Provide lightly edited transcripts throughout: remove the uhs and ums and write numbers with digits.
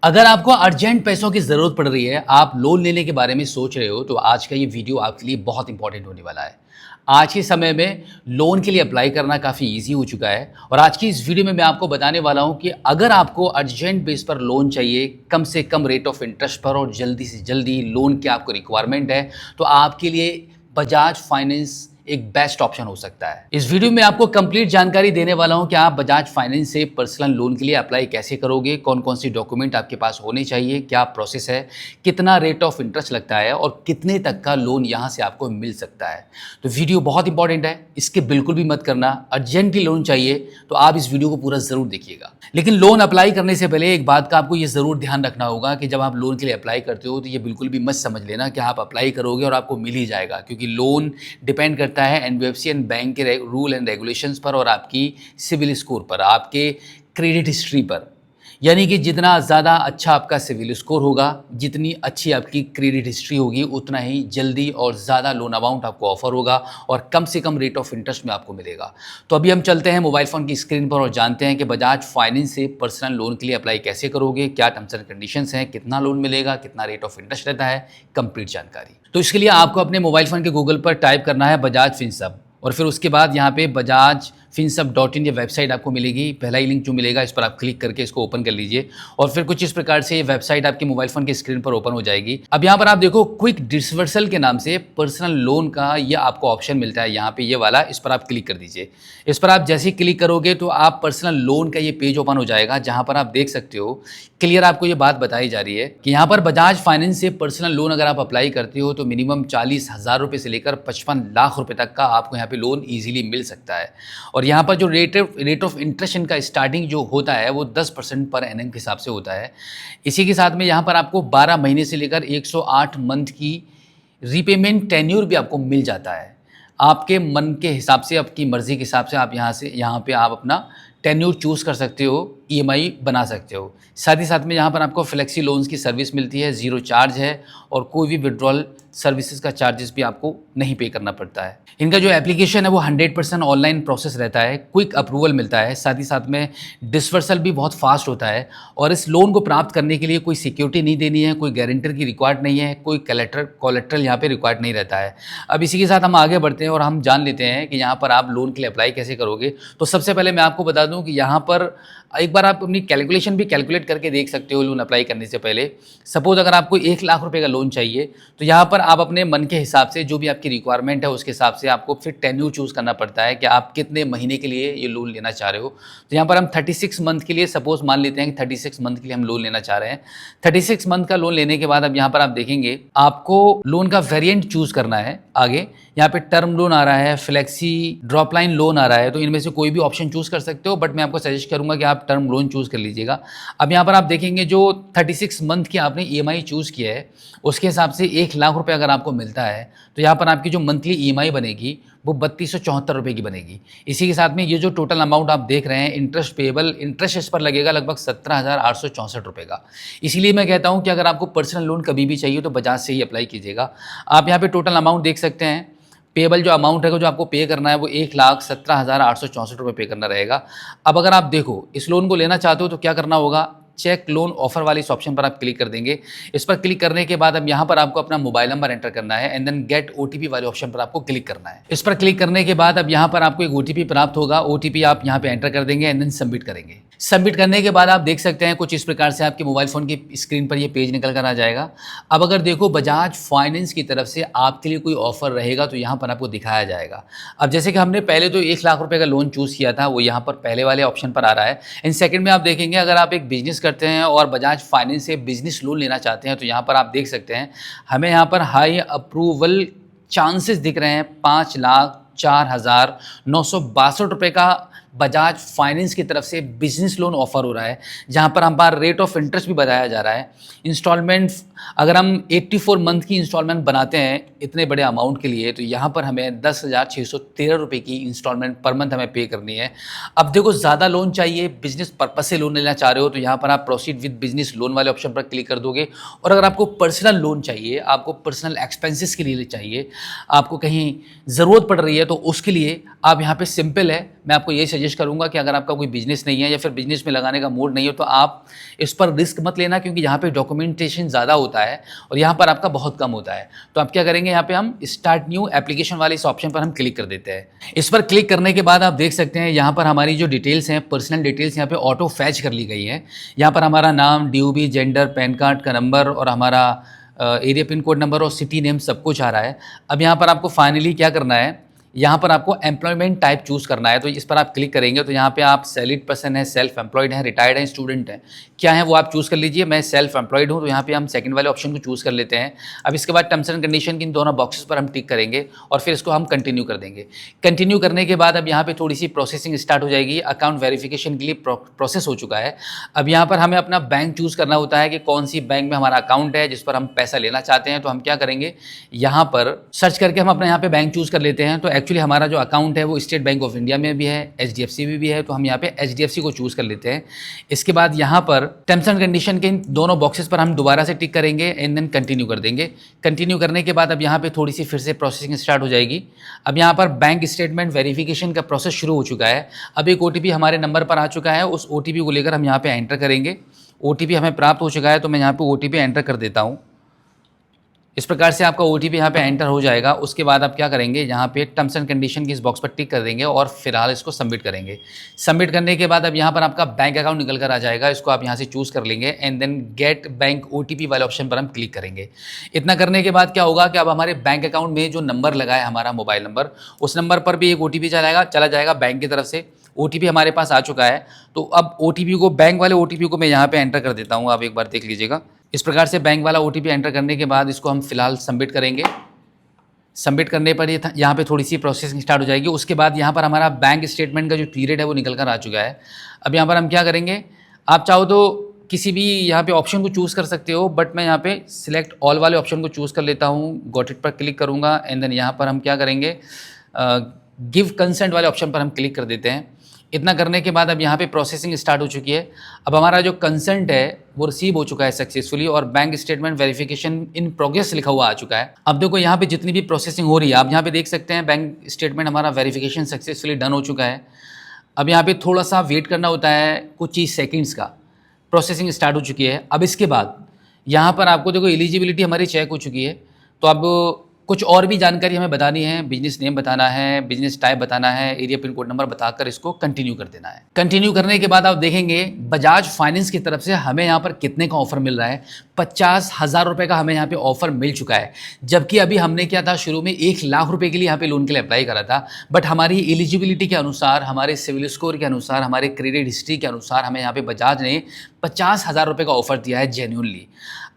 अगर आपको अर्जेंट पैसों की ज़रूरत पड़ रही है, आप लोन लेने के बारे में सोच रहे हो, तो आज का ये वीडियो आपके लिए बहुत इंपॉर्टेंट होने वाला है। आज के समय में लोन के लिए अप्लाई करना काफ़ी ईज़ी हो चुका है और आज की इस वीडियो में मैं आपको बताने वाला हूँ कि अगर आपको अर्जेंट बेस पर लोन चाहिए, कम से कम रेट ऑफ इंटरेस्ट पर और जल्दी से जल्दी लोन की आपको रिक्वायरमेंट है, तो आपके लिए बजाज फाइनेंस एक बेस्ट ऑप्शन हो सकता है। इस वीडियो में आपको कंप्लीट जानकारी देने वाला हूं कि आप बजाज फाइनेंस से पर्सनल लोन के लिए अप्लाई कैसे करोगे, कौन कौन सी डॉक्यूमेंट आपके पास होने चाहिए, क्या प्रोसेस है, कितना रेट ऑफ इंटरेस्ट लगता है और कितने तक का लोन यहां से आपको मिल सकता है। तो वीडियो बहुत इंपॉर्टेंट है, इसके बिल्कुल भी मत करना। अर्जेंटली लोन चाहिए तो आप इस वीडियो को पूरा जरूर देखिएगा। लेकिन लोन अप्लाई करने से पहले एक बात का आपको ये जरूर ध्यान रखना होगा कि जब आप लोन के लिए अप्लाई करते हो तो ये बिल्कुल भी मत समझ लेना कि आप अप्लाई करोगे और आपको मिल ही जाएगा, क्योंकि लोन डिपेंड करता है एनबीएफसी एंड बैंक के रूल एंड रेगुलेशंस पर और आपकी सिविल स्कोर पर, आपके क्रेडिट हिस्ट्री पर। यानी कि जितना ज़्यादा अच्छा आपका सिविल स्कोर होगा, जितनी अच्छी आपकी क्रेडिट हिस्ट्री होगी, उतना ही जल्दी और ज़्यादा लोन अमाउंट आपको ऑफर होगा और कम से कम रेट ऑफ इंटरेस्ट में आपको मिलेगा। तो अभी हम चलते हैं मोबाइल फ़ोन की स्क्रीन पर और जानते हैं कि बजाज फाइनेंस से पर्सनल लोन के लिए अप्लाई कैसे करोगे, क्या टर्म्स एंड कंडीशंस हैं, कितना लोन मिलेगा, कितना रेट ऑफ इंटरेस्ट रहता है, कंप्लीट जानकारी। तो इसके लिए आपको अपने मोबाइल फ़ोन के गूगल पर टाइप करना है बजाज फिनसर्व और फिर उसके बाद यहाँ पे बजाज finsub.in ये वेबसाइट आपको मिलेगी। पहला ही लिंक जो मिलेगा इस पर आप क्लिक करके इसको ओपन कर लीजिए और फिर कुछ इस प्रकार से ये वेबसाइट आपके मोबाइल फोन की स्क्रीन पर ओपन हो जाएगी। अब यहाँ पर आप देखो क्विक डिसवर्सल के नाम से पर्सनल लोन का ये आपको ऑप्शन मिलता है, यहाँ पे ये वाला, इस पर आप क्लिक कर दीजिए। इस पर आप जैसे ही क्लिक करोगे तो आप पर्सनल लोन का ये पेज ओपन हो जाएगा, जहाँ पर आप देख सकते हो क्लियर आपको ये बात बताई जा रही है कि यहाँ पर बजाज फाइनेंस से पर्सनल लोन अगर आप अप्लाई करते हो तो मिनिमम 40,000 रुपये से लेकर 55 लाख रुपए तक का आपको यहाँ पे लोन ईजिली मिल सकता है। और यहाँ पर जो रेट ऑफ इंटरेस्ट इनका स्टार्टिंग जो होता है वो 10% पर एनम के हिसाब से होता है। इसी के साथ में यहाँ पर आपको 12 महीने से लेकर 108 मंथ की रीपेमेंट टेन्यूर भी आपको मिल जाता है। आपके मन के हिसाब से, आपकी मर्ज़ी के हिसाब से आप यहाँ पे आप अपना टेन्यूर चूज़ कर सकते हो, ईएमआई बना सकते हो। साथ ही साथ में यहाँ पर आपको फ्लेक्सी लोन्स की सर्विस मिलती है, ज़ीरो चार्ज है और कोई भी विड्रॉल सर्विसेज का चार्जेस भी आपको नहीं पे करना पड़ता है। इनका जो एप्लीकेशन है वो 100% ऑनलाइन प्रोसेस रहता है, क्विक अप्रूवल मिलता है, साथ ही साथ में डिसवर्सल भी बहुत फास्ट होता है और इस लोन को प्राप्त करने के लिए कोई सिक्योरिटी नहीं देनी है, कोई गारंटर की रिक्वायर्ड नहीं है, कोई कोलेट्रल यहाँ पे रिक्वायर्ड नहीं रहता है। अब इसी के साथ हम आगे बढ़ते हैं और हम जान लेते हैं कि यहाँ पर आप लोन के लिए अप्लाई कैसे करोगे। तो सबसे पहले मैं आपको बता दूँ कि यहाँ पर एक बार आप अपनी कैलकुलेशन भी कैलकुलेट करके देख सकते हो लोन अप्लाई करने से पहले। सपोज अगर आपको 1 लाख रुपए का लोन चाहिए तो यहाँ पर आप अपने मन के हिसाब से, जो भी आपकी रिक्वायरमेंट है उसके हिसाब से आपको फिर टेन्यूर चूज़ करना पड़ता है कि आप कितने महीने के लिए ये लोन लेना चाह रहे हो। तो यहाँ पर हम 36 मंथ के लिए, सपोज मान लेते हैं कि 36 मंथ के लिए हम लोन लेना चाह रहे हैं। 36 मंथ का लोन लेने के बाद अब यहाँ पर आप देखेंगे आपको लोन का वेरिएंट चूज़ करना है। आगे यहाँ पे टर्म लोन आ रहा है, फ्लेक्सी ड्रॉप लाइन लोन आ रहा है, तो इनमें से कोई भी ऑप्शन चूज़ कर सकते हो, बट मैं आपको सजेस्ट करूंगा कि आप टर्म लोन चूज़ कर लीजिएगा। अब यहाँ पर आप देखेंगे जो 36 मंथ की आपने ईएमआई चूज़ किया है उसके हिसाब से 1 लाख रुपए अगर आपको मिलता है तो यहाँ पर आपकी जो मंथली ईएमआई बनेगी वो 3274 रुपये की बनेगी। इसी के साथ में ये जो टोटल अमाउंट आप देख रहे हैं इंटरेस्ट पेएबल, इंटरेस्ट इस पर लगेगा लगभग 17,864 रुपये का। इसीलिए मैं कहता हूँ कि अगर आपको पर्सनल लोन कभी भी चाहिए तो बजाज से ही अप्लाई कीजिएगा। आप यहाँ पे टोटल अमाउंट देख सकते हैं, पेबल जो अमाउंट है जो आपको पे करना है वो 1,17,864 रुपये पे करना रहेगा। अब अगर आप देखो इस लोन को लेना चाहते हो तो क्या करना होगा, चेक लोन ऑफर वाले इस ऑप्शन पर आप क्लिक कर देंगे। इस पर क्लिक करने के बाद अब यहाँ पर आपको अपना मोबाइल नंबर एंटर करना है एंड देन गेट ओटीपी वाले ऑप्शन पर आपको क्लिक करना है। इस पर क्लिक करने के बाद अब यहाँ पर आपको एक ओटीपी प्राप्त होगा, ओटीपी आप यहाँ पे एंटर कर देंगे एंड देन सबमिट करेंगे। सबमिट करने के बाद आप देख सकते हैं कुछ इस प्रकार से आपके मोबाइल फ़ोन की स्क्रीन पर ये पेज निकल कर आ जाएगा। अब अगर देखो बजाज फाइनेंस की तरफ से आपके लिए कोई ऑफर रहेगा तो यहाँ पर आपको दिखाया जाएगा। अब जैसे कि हमने पहले तो 1 लाख रुपए का लोन चूज़ किया था, वो यहाँ पर पहले वाले ऑप्शन पर आ रहा है। इन सेकंड में आप देखेंगे अगर आप एक बिजनेस करते हैं और बजाज फाइनेंस से बिजनेस लोन लेना चाहते हैं तो यहाँ पर आप देख सकते हैं हमें यहाँ पर हाई अप्रूवल चांसेस दिख रहे हैं। 5,04,962 रुपये का बजाज फाइनेंस की तरफ से बिजनेस लोन ऑफर हो रहा है, जहां पर हमारा रेट ऑफ इंटरेस्ट भी बताया जा रहा है। इंस्टॉलमेंट अगर हम 84 मंथ की इंस्टॉलमेंट बनाते हैं इतने बड़े अमाउंट के लिए तो यहाँ पर हमें 10,613 रुपये की इंस्टॉलमेंट पर मंथ हमें पे करनी है। अब देखो ज़्यादा लोन चाहिए, बिजनेस पर्पज से लोन लेना चाह रहे हो तो यहाँ पर आप प्रोसीड विद बिजनेस लोन वाले ऑप्शन पर क्लिक कर दोगे। और अगर आपको पर्सनल लोन चाहिए, आपको पर्सनल एक्सपेंसेस के लिए चाहिए, आपको कहीं ज़रूरत पड़ रही है तो उसके लिए आप यहाँ पे सिंपल है मैं आपको ये सजेस्ट करूँगा कि अगर आपका कोई बिजनेस नहीं है या फिर बिजनेस में लगाने का मूड नहीं हो तो आप इस पर रिस्क मत लेना, क्योंकि यहाँ पे डॉक्यूमेंटेशन ज़्यादा होता है और यहाँ पर आपका बहुत कम होता है। तो आप क्या करेंगे, यहाँ पे हम स्टार्ट न्यू एप्लीकेशन वाले इस ऑप्शन पर हम क्लिक कर देते हैं। इस पर क्लिक करने के बाद आप देख सकते हैं यहाँ पर हमारी जो डिटेल्स हैं, पर्सनल डिटेल्स यहाँ पे ऑटो फैच कर ली गई है। यहाँ पर हमारा नाम, DOB, जेंडर, पैन कार्ड का नंबर और हमारा एरिया पिन कोड नंबर और सिटी नेम सब कुछ आ रहा है। अब यहाँ पर आपको फाइनली क्या करना है, यहाँ पर आपको एम्प्लॉयमेंट टाइप चूज़ करना है। तो इस पर आप क्लिक करेंगे तो यहाँ पे आप सैलरीड पर्सन है, सेल्फ एम्प्लॉयड है, रिटायर्ड है, स्टूडेंट है, क्या है वो आप चूज़ कर लीजिए। मैं सेल्फ एम्प्लॉयड हूँ तो यहाँ पे हम सेकंड वाले ऑप्शन को चूज़ कर लेते हैं। अब इसके बाद टर्म्स एंड कंडीशन की इन दोनों बॉक्सेस पर हम टिक करेंगे और फिर इसको हम कंटिन्यू कर देंगे। कंटिन्यू करने के बाद अब यहाँ पे थोड़ी सी प्रोसेसिंग स्टार्ट हो जाएगी। अकाउंट वेरिफिकेशन के लिए प्रोसेस हो चुका है। अब यहाँ पर हमें अपना बैंक चूज़ करना होता है कि कौन सी बैंक में हमारा अकाउंट है जिस पर हम पैसा लेना चाहते हैं। तो हम क्या करेंगे, यहाँ पर सर्च करके हम अपना यहाँ पे बैंक चूज़ कर लेते हैं। तो एक्चुअली हमारा जो अकाउंट है वो स्टेट बैंक ऑफ इंडिया में भी है, HDFC में भी है, तो हम यहाँ पे HDFC को चूज़ कर लेते हैं। इसके बाद यहाँ पर टर्म्स एंड कंडीशन के इन दोनों बॉक्सेस पर हम दोबारा से टिक करेंगे एंड देन कंटिन्यू कर देंगे। कंटिन्यू करने के बाद अब यहाँ पे थोड़ी सी फिर से प्रोसेसिंग स्टार्ट हो जाएगी। अब यहाँ पर बैंक स्टेटमेंट वेरिफिकेशन का प्रोसेस शुरू हो चुका है। अब एक OTP हमारे नंबर पर आ चुका है, उस OTP को लेकर हम यहाँ पे एंटर करेंगे। OTP हमें प्राप्त हो चुका है तो मैं यहाँ पे OTP एंटर कर देता हूँ। इस प्रकार से आपका OTP यहाँ पे एंटर हो जाएगा। उसके बाद आप क्या करेंगे, यहाँ पे टर्म्स एंड कंडीशन की इस बॉक्स पर टिक कर देंगे और फिलहाल इसको सबमिट करेंगे। सबमिट करने के बाद अब यहाँ पर आपका बैंक अकाउंट निकल कर आ जाएगा। इसको आप यहाँ से चूज़ कर लेंगे and then get bank OTP वाले ऑप्शन पर हम क्लिक करेंगे। इतना करने के बाद क्या होगा कि अब हमारे बैंक अकाउंट में जो नंबर लगा है हमारा मोबाइल नंबर, उस नंबर पर भी एक OTP चला जाएगा बैंक की तरफ से। OTP हमारे पास आ चुका है। तो अब OTP को, बैंक वाले OTP को मैं यहाँ पे एंटर कर देता हूँ। आप एक बार देख लीजिएगा। इस प्रकार से बैंक वाला OTP एंटर करने के बाद इसको हम फिलहाल सबमिट करेंगे। सबमिट करने पर यहाँ पे थोड़ी सी प्रोसेसिंग स्टार्ट हो जाएगी। उसके बाद यहाँ पर हमारा बैंक स्टेटमेंट का जो पीरियड है वो निकल कर आ चुका है। अब यहाँ पर हम क्या करेंगे, आप चाहो तो किसी भी यहाँ पे ऑप्शन को चूज़ कर सकते हो, बट मैं यहाँ पे सिलेक्ट ऑल वाले ऑप्शन को चूज़ कर लेता हूँ। गॉट इट पर क्लिक करूँगा एंड देन यहाँ पर हम क्या करेंगे, गिव कंसेंट वाले ऑप्शन पर हम क्लिक कर देते हैं। इतना करने के बाद अब यहाँ पे प्रोसेसिंग स्टार्ट हो चुकी है। अब हमारा जो कंसेंट है वो रिसीव हो चुका है सक्सेसफुली और bank statement verification in progress लिखा हुआ आ चुका है। अब देखो यहाँ पे जितनी भी प्रोसेसिंग हो रही है, आप यहाँ पे देख सकते हैं बैंक स्टेटमेंट हमारा वेरिफिकेशन सक्सेसफुली डन हो चुका है। अब यहाँ पे थोड़ा सा वेट करना होता है, कुछ ही सेकेंड्स का। प्रोसेसिंग स्टार्ट हो चुकी है। अब इसके बाद यहाँ पर आपको देखो एलिजिबिलिटी हमारी चेक हो चुकी है। तो अब कुछ और भी जानकारी हमें बतानी है, बिजनेस नेम बताना है, बिजनेस टाइप बताना है, एरिया पिन कोड नंबर बताकर इसको कंटिन्यू कर देना है। कंटिन्यू करने के बाद आप देखेंगे बजाज फाइनेंस की तरफ से हमें यहाँ पर कितने का ऑफर मिल रहा है। 50,000 रुपये का हमें यहाँ पे ऑफर मिल चुका है। जबकि अभी हमने क्या था, शुरू में 1 लाख रुपये के लिए यहाँ पे लोन के लिए अप्लाई करा था, बट हमारी एलिजिबिलिटी के अनुसार, हमारे सिविल स्कोर के अनुसार, हमारे क्रेडिट हिस्ट्री के अनुसार हमें यहाँ पे बजाज ने 50,000 रुपये का ऑफर दिया है जेन्युइनली।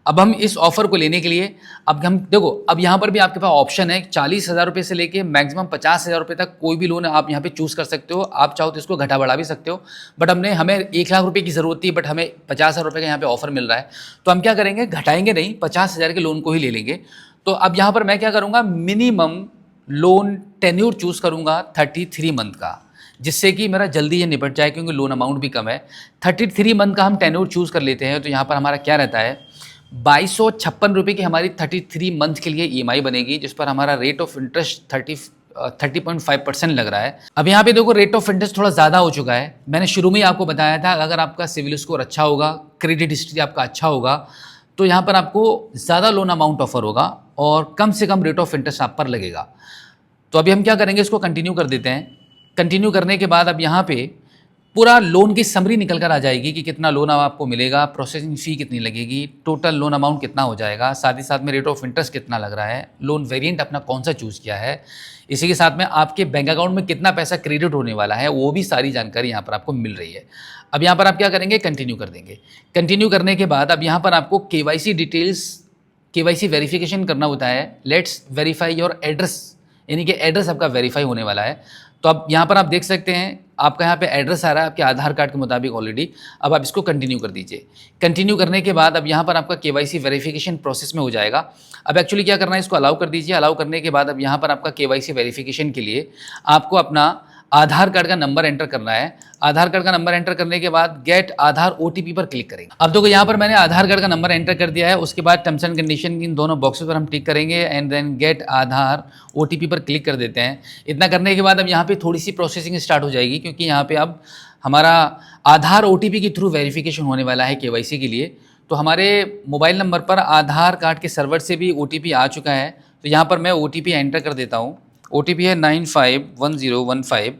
अब हम इस ऑफर को लेने के लिए, अब हम देखो, अब यहाँ पर भी आपके पास ऑप्शन है 40,000 रुपये से लेके मैक्सिमम 50,000 रुपये तक कोई भी लोन आप यहाँ पे चूज़ कर सकते हो। आप चाहो तो इसको घटा बढ़ा भी सकते हो, बट हमें 1 लाख रुपये की ज़रूरत थी, बट हमें 50,000 रुपये का यहाँ पे ऑफर मिल रहा है। तो हम क्या करेंगे, घटाएंगे नहीं, 50,000 के लोन को ही ले लेंगे। तो अब यहाँ पर मैं क्या करूँगा, मिनिमम लोन टेन्योर चूज़ करूँगा 33 मंथ का, जिससे कि मेरा जल्दी ये निपट जाए, क्योंकि लोन अमाउंट भी कम है। 33 मंथ का हम टेन्योर चूज़ कर लेते हैं। तो यहाँ पर हमारा क्या रहता है, 2256 रुपये की हमारी 33 मंथ के लिए EMI बनेगी, जिस पर हमारा रेट ऑफ इंटरेस्ट 30.5% लग रहा है। अब यहाँ पे देखो रेट ऑफ इंटरेस्ट थोड़ा ज़्यादा हो चुका है। मैंने शुरू में ही आपको बताया था, अगर आपका सिविल स्कोर अच्छा होगा, क्रेडिट हिस्ट्री आपका अच्छा होगा, तो यहाँ पर आपको ज़्यादा लोन अमाउंट ऑफर होगा और कम से कम रेट ऑफ इंटरेस्ट आप पर लगेगा। तो अभी हम क्या करेंगे, इसको कंटिन्यू कर देते हैं। कंटिन्यू करने के बाद अब यहाँ पे पूरा लोन की समरी निकल कर आ जाएगी कि कितना लोन आपको मिलेगा, प्रोसेसिंग फ़ी कितनी लगेगी, टोटल लोन अमाउंट कितना हो जाएगा, साथ ही साथ में रेट ऑफ इंटरेस्ट कितना लग रहा है, लोन वेरिएंट अपना कौन सा चूज़ किया है, इसी के साथ में आपके बैंक अकाउंट में कितना पैसा क्रेडिट होने वाला है, वो भी सारी जानकारी यहाँ पर आपको मिल रही है। अब यहाँ पर आप क्या करेंगे, कंटिन्यू कर देंगे। कंटिन्यू करने के बाद अब यहाँ पर आपको KYC डिटेल्स, KYC वेरिफिकेशन करना होता है। लेट्स वेरीफाई योर एड्रेस, यानी कि एड्रेस आपका वेरीफाई होने वाला है। तो अब यहाँ पर आप देख सकते हैं आपका यहाँ पे एड्रेस आ रहा है आपके आधार कार्ड के मुताबिक ऑलरेडी। अब आप इसको कंटिन्यू कर दीजिए। कंटिन्यू करने के बाद अब यहाँ पर आपका KYC वेरिफिकेशन प्रोसेस में हो जाएगा। अब एक्चुअली क्या करना है, इसको अलाउ कर दीजिए। अलाउ करने के बाद अब यहाँ पर आपका KYC वेरिफिकेशन के लिए आपको अपना आधार कार्ड का नंबर एंटर करना है। आधार कार्ड का नंबर एंटर करने के बाद गेट आधार ओटीपी पर क्लिक करेंगे। अब देखो यहाँ पर मैंने आधार कार्ड का नंबर एंटर कर दिया है। उसके बाद टर्म्स एंड कंडीशन इन दोनों बॉक्सेस पर हम टिक करेंगे and then get Aadhaar OTP पर क्लिक कर देते हैं। इतना करने के बाद अब यहाँ पे थोड़ी सी प्रोसेसिंग स्टार्ट हो जाएगी, क्योंकि यहाँ पे अब हमारा आधार ओटीपी के थ्रू वेरिफिकेशन होने वाला है केवाईसी के लिए। तो हमारे मोबाइल नंबर पर आधार कार्ड के सर्वर से भी ओटीपी आ चुका है। तो यहाँ पर मैं ओटीपी एंटर कर देता हूँ। ओटीपी है 951015।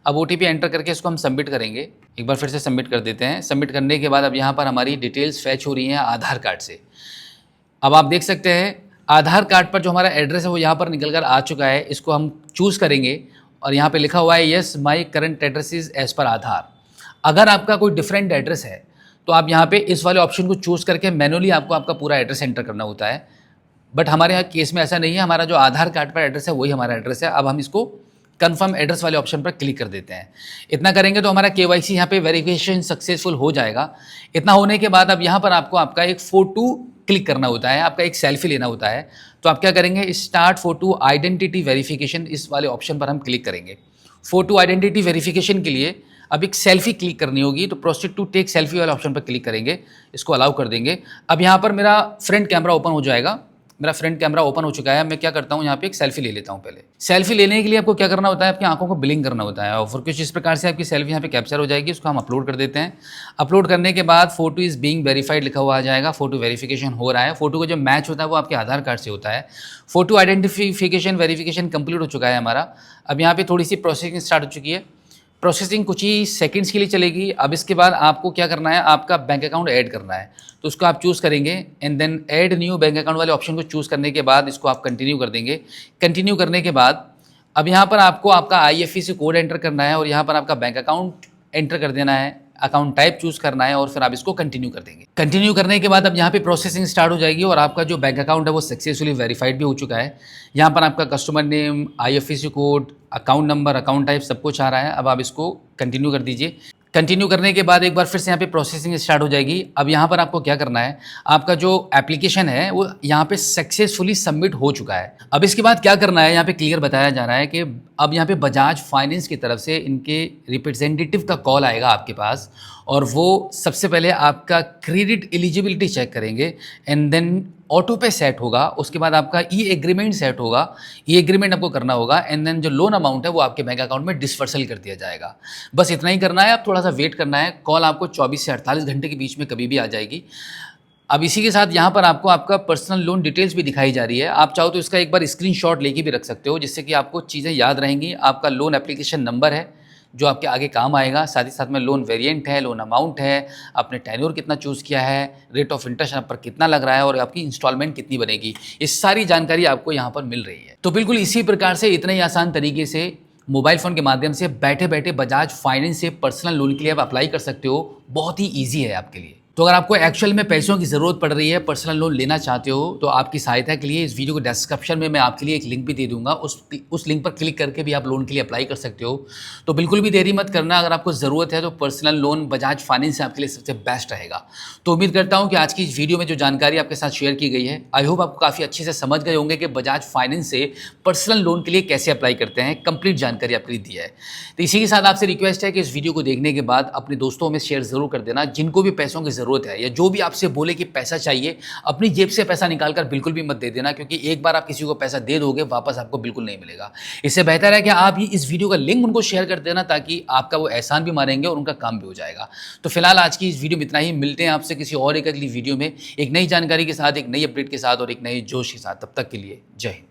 अब ओटीपी एंटर करके इसको हम सबमिट करेंगे। एक बार फिर से सबमिट कर देते हैं। सबमिट करने के बाद अब यहाँ पर हमारी डिटेल्स फैच हो रही हैं आधार कार्ड से। अब आप देख सकते हैं आधार कार्ड पर जो हमारा एड्रेस है वो यहाँ पर निकल कर आ चुका है। इसको हम चूज़ करेंगे और यहाँ पे लिखा हुआ है yes my current address is as per Aadhaar. अगर आपका कोई डिफरेंट एड्रेस है तो आप यहाँ पे इस वाले ऑप्शन को चूज़ करके मैनुअली आपको आपका पूरा एड्रेस एंटर करना होता है। बट हमारे यहाँ केस में ऐसा नहीं है, हमारा जो आधार कार्ड पर एड्रेस है वही हमारा एड्रेस है। अब हम इसको कन्फर्म एड्रेस वाले ऑप्शन पर क्लिक कर देते हैं। इतना करेंगे तो हमारा केवाईसी यहाँ पे वेरिफिकेशन सक्सेसफुल हो जाएगा। इतना होने के बाद अब यहाँ पर आपको आपका एक फ़ोटो क्लिक करना होता है, आपका एक सेल्फी लेना होता है। तो आप क्या करेंगे, स्टार्ट फ़ोटो आइडेंटिटी वेरिफिकेशन इस वाले ऑप्शन पर हम क्लिक करेंगे। फ़ोटो आइडेंटिटी वेरिफिकेशन के लिए अब एक सेल्फी क्लिक करनी होगी, तो प्रोसीड टू टेक सेल्फी वाले ऑप्शन पर क्लिक करेंगे, इसको अलाउ कर देंगे। अब यहाँ पर मेरा फ्रंट कैमरा ओपन हो जाएगा। मेरा फ्रंट कैमरा ओपन हो चुका है। मैं क्या करता हूँ, यहाँ पे एक सेल्फी ले लेता हूँ। पहले सेल्फी लेने के लिए आपको क्या करना होता है, आपकी आंखों को ब्लिंक करना होता है और फिर कुछ इस प्रकार से आपकी सेल्फी यहाँ पे कैप्चर हो जाएगी। उसको हम अपलोड कर देते हैं। अपलोड करने के बाद फोटो इज़ बीइंग वेरीफाइड लिखा हुआ आ जाएगा। फोटो वेरिफिकेशन हो रहा है। फोटो का जो मैच होता है वो आपके आधार कार्ड से होता है। फोटो आइडेंटिफिकेशन वेरिफिकेशन कंप्लीट हो चुका है हमारा। अब यहाँ पे थोड़ी सी प्रोसेसिंग स्टार्ट हो चुकी है। प्रोसेसिंग कुछ ही सेकंड्स के लिए चलेगी। अब इसके बाद आपको क्या करना है, आपका बैंक अकाउंट ऐड करना है। तो उसको आप चूज़ करेंगे and then add new bank account वाले ऑप्शन को चूज़ करने के बाद इसको आप कंटिन्यू कर देंगे। कंटिन्यू करने के बाद अब यहाँ पर आपको आपका IFSC कोड एंटर करना है और यहाँ पर आपका बैंक अकाउंट एंटर कर देना है। अकाउंट टाइप चूज़ करना है और फिर आप इसको कंटिन्यू कर देंगे। कंटिन्यू करने के बाद अब यहाँ पे प्रोसेसिंग स्टार्ट हो जाएगी और आपका जो बैंक अकाउंट है वो सक्सेसफुली वेरीफाइड भी हो चुका है। यहाँ पर आपका customer name, IFSC code, account number, account type सब कुछ आ रहा है। अब आप इसको कंटिन्यू कर दीजिए। कंटिन्यू करने के बाद एक बार फिर से यहाँ पे प्रोसेसिंग स्टार्ट हो जाएगी। अब यहाँ पर आपको क्या करना है, आपका जो एप्लीकेशन है वो यहाँ पे सक्सेसफुली सबमिट हो चुका है। अब इसके बाद क्या करना है, यहाँ पे क्लियर बताया जा रहा है कि अब यहाँ पे बजाज फाइनेंस की तरफ से इनके रिप्रेजेंटेटिव का कॉल आएगा आपके पास और वो सबसे पहले आपका क्रेडिट एलिजिबिलिटी चेक करेंगे एंड देन ऑटो पे सेट होगा। उसके बाद आपका ई एग्रीमेंट सेट होगा। ई एग्रीमेंट आपको करना होगा एंड देन जो लोन अमाउंट है वो आपके बैंक अकाउंट में डिस्पर्सल कर दिया जाएगा। बस इतना ही करना है। अब थोड़ा सा वेट करना है। कॉल आपको 24 से 48 घंटे के बीच में कभी भी आ जाएगी। अब इसी के साथ यहाँ पर आपको आपका पर्सनल लोन डिटेल्स भी दिखाई जा रही है। आप चाहो तो इसका एक बार स्क्रीनशॉट लेके भी रख सकते हो, जिससे कि आपको चीज़ें याद रहेंगी। आपका लोन एप्लीकेशन नंबर है जो आपके आगे काम आएगा। साथ ही साथ में लोन वेरिएंट है, लोन अमाउंट है, आपने टेन्योर कितना चूज़ किया है, रेट ऑफ इंटरेस्ट आप पर कितना लग रहा है और आपकी इंस्टॉलमेंट कितनी बनेगी। ये सारी जानकारी आपको यहाँ पर मिल रही है। तो बिल्कुल इसी प्रकार से इतने ही आसान तरीके से मोबाइल फ़ोन के माध्यम से बैठे बैठे बजाज फाइनेंस से पर्सनल लोन के लिए आप अप्लाई कर सकते हो। बहुत ही ईजी है आपके लिए। तो अगर आपको एक्चुअल में पैसों की ज़रूरत पड़ रही है, पर्सनल लोन लेना चाहते हो, तो आपकी सहायता के लिए इस वीडियो को डिस्क्रिप्शन में मैं आपके लिए एक लिंक भी दे दूंगा। उस लिंक पर क्लिक करके भी आप लोन के लिए अप्लाई कर सकते हो। तो बिल्कुल भी देरी मत करना। अगर आपको ज़रूरत है तो पर्सनल लोन बजाज फाइनेंस से आपके लिए सबसे बेस्ट रहेगा। तो उम्मीद करता हूँ कि आज की इस वीडियो में जो जानकारी आपके साथ शेयर की गई है, आई होप आपको काफ़ी अच्छे से समझ गए होंगे कि बजाज फाइनेंस से पर्सनल लोन के लिए कैसे अप्लाई करते हैं। कंप्लीट जानकारी आपके लिए दी है। तो इसी के साथ आपसे रिक्वेस्ट है कि इस वीडियो को देखने के बाद अपने दोस्तों में शेयर ज़रूर कर देना, जिनको भी पैसों की ज़रूरत है या जो भी आपसे बोले कि पैसा चाहिए, अपनी जेब से पैसा निकालकर बिल्कुल भी मत दे देना, क्योंकि एक बार आप किसी को पैसा दे दोगे वापस आपको बिल्कुल नहीं मिलेगा। इससे बेहतर है कि आप ही इस वीडियो का लिंक उनको शेयर कर देना, ताकि आपका वो एहसान भी मानेंगे और उनका काम भी हो जाएगा। तो फिलहाल आज की इस वीडियो में इतना ही। मिलते हैं आपसे किसी और एक अगली वीडियो में एक नई जानकारी के साथ, एक नई अपडेट के साथ और एक नए जोश के साथ। तब तक के लिए जय हिंद।